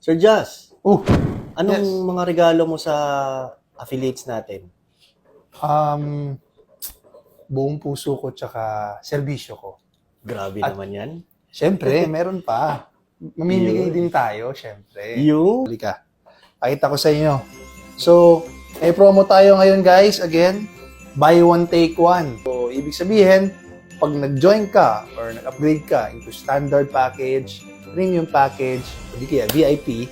Sir Jazz, Oh, anong yes. mga regalo mo sa affiliates natin? Buong puso ko tsaka serbisyo ko. Grabe At naman yan. syempre, meron pa. Mamimigay Yun. din tayo, syempre. Yung Halika. Pakita ko sa inyo. So, may promo tayo ngayon guys. Again, buy one, take one. So, ibig sabihin, pag nag-join ka or nag-upgrade ka into standard package, premium package, o di kaya VIP,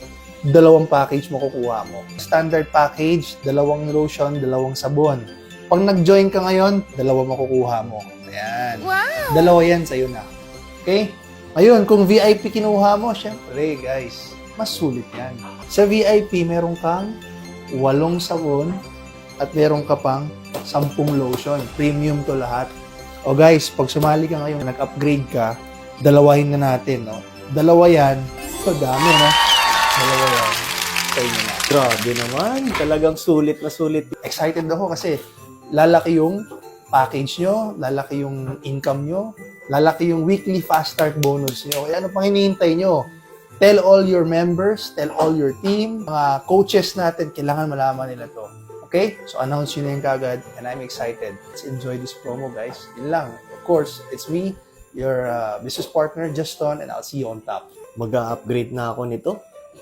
dalawang package makukuha mo. Standard package, dalawang lotion, dalawang sabon. Pag nag-join ka ngayon, dalawa makukuha mo. Ayan. Wow! Dalawa yan sa'yo na. Okay? Ngayon, kung VIP kinuha mo, syempre guys, mas sulit yan. Sa VIP, meron kang 8 sabon at meron ka pang 10 lotion. Premium to lahat. O guys, pag sumali ka ngayon, nag-upgrade ka, dalawahin na natin, no? Dalawa yan. So, dami, no? Dalawa yan. Sa inyo na. grabe naman. Talagang sulit na sulit. Excited ako kasi lalaki yung package nyo, lalaki yung income nyo, lalaki yung weekly fast start bonus nyo. Kaya ano pang hinihintay nyo? Tell all your members, tell all your team, mga coaches natin, kailangan malaman nila to. Okay? So announce nyo na yung kagad and I'm excited. Let's enjoy this promo guys. Yun lang. Of course, it's me, your business partner, Juston, and I'll see you on top. Mag-upgrade na ako nito.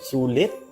Sulit.